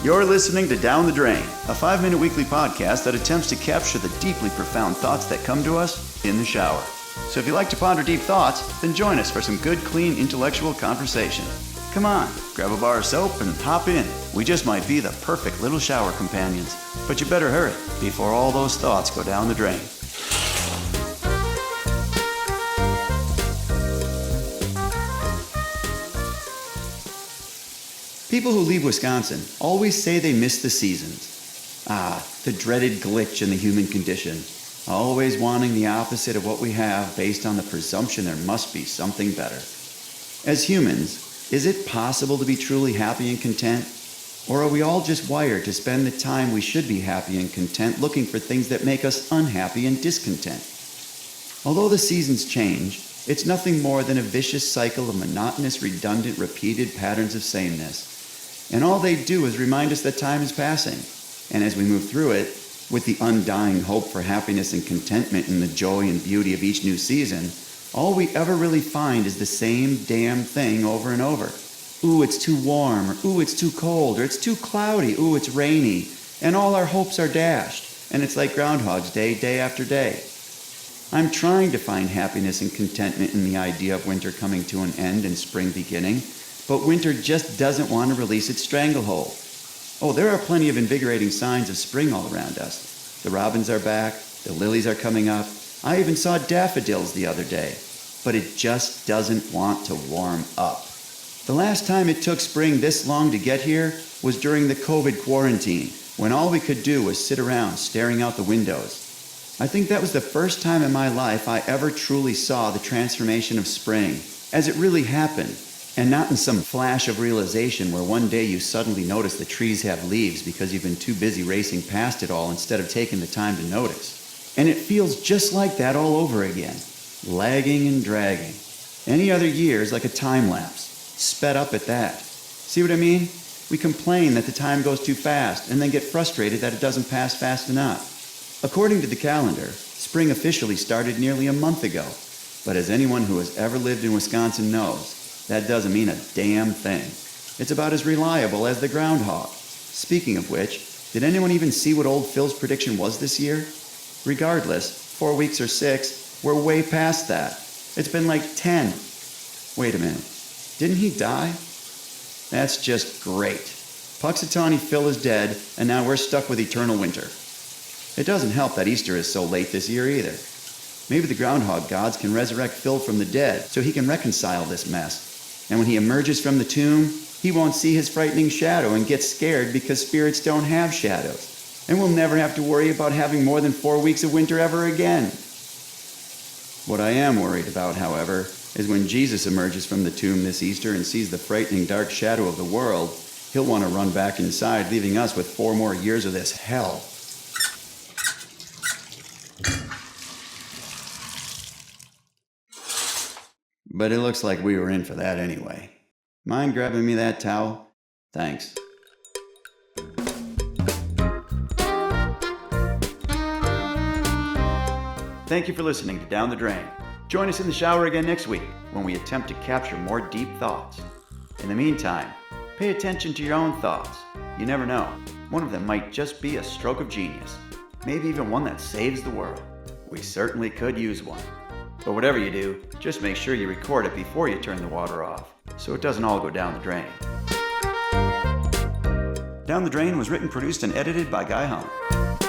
You're listening to Down the Drain, a 5-minute weekly podcast that attempts to capture the deeply profound thoughts that come to us in the shower. So if you like to ponder deep thoughts, then join us for some good, clean, intellectual conversation. Come on, grab a bar of soap and hop in. We just might be the perfect little shower companions. But you better hurry before all those thoughts go down the drain. People who leave Wisconsin always say they miss the seasons. The dreaded glitch in the human condition. Always wanting the opposite of what we have based on the presumption there must be something better. As humans, is it possible to be truly happy and content? Or are we all just wired to spend the time we should be happy and content looking for things that make us unhappy and discontent? Although the seasons change, it's nothing more than a vicious cycle of monotonous, redundant, repeated patterns of sameness. And all they do is remind us that time is passing. And as we move through it, with the undying hope for happiness and contentment in the joy and beauty of each new season, all we ever really find is the same damn thing over and over. Ooh, it's too warm, or ooh, it's too cold, or it's too cloudy, ooh, it's rainy. And all our hopes are dashed. And it's like Groundhog's Day, day after day. I'm trying to find happiness and contentment in the idea of winter coming to an end and spring beginning. But winter just doesn't want to release its stranglehold. Oh, there are plenty of invigorating signs of spring all around us. The robins are back, the lilies are coming up. I even saw daffodils the other day. But it just doesn't want to warm up. The last time it took spring this long to get here was during the COVID quarantine, when all we could do was sit around staring out the windows. I think that was the first time in my life I ever truly saw the transformation of spring, as it really happened. And not in some flash of realization where one day you suddenly notice the trees have leaves because you've been too busy racing past it all instead of taking the time to notice. And it feels just like that all over again, lagging and dragging. Any other year is like a time lapse, sped up at that. See what I mean? We complain that the time goes too fast and then get frustrated that it doesn't pass fast enough. According to the calendar, spring officially started nearly a month ago. But as anyone who has ever lived in Wisconsin knows, that doesn't mean a damn thing. It's about as reliable as the Groundhog. Speaking of which, did anyone even see what old Phil's prediction was this year? Regardless, 4 weeks or 6, we're way past that. It's been like 10. Wait a minute. Didn't he die? That's just great. Puxatawny Phil is dead, and now we're stuck with eternal winter. It doesn't help that Easter is so late this year either. Maybe the Groundhog gods can resurrect Phil from the dead so he can reconcile this mess. And when he emerges from the tomb, he won't see his frightening shadow and get scared because spirits don't have shadows. And we'll never have to worry about having more than 4 weeks of winter ever again. What I am worried about, however, is when Jesus emerges from the tomb this Easter and sees the frightening dark shadow of the world, he'll want to run back inside, leaving us with 4 more years of this hell. But it looks like we were in for that anyway. Mind grabbing me that towel? Thanks. Thank you for listening to Down the Drain. Join us in the shower again next week when we attempt to capture more deep thoughts. In the meantime, pay attention to your own thoughts. You never know. One of them might just be a stroke of genius. Maybe even one that saves the world. We certainly could use one. But whatever you do, just make sure you record it before you turn the water off, so it doesn't all go down the drain. Down the Drain was written, produced, and edited by Guy Hahn.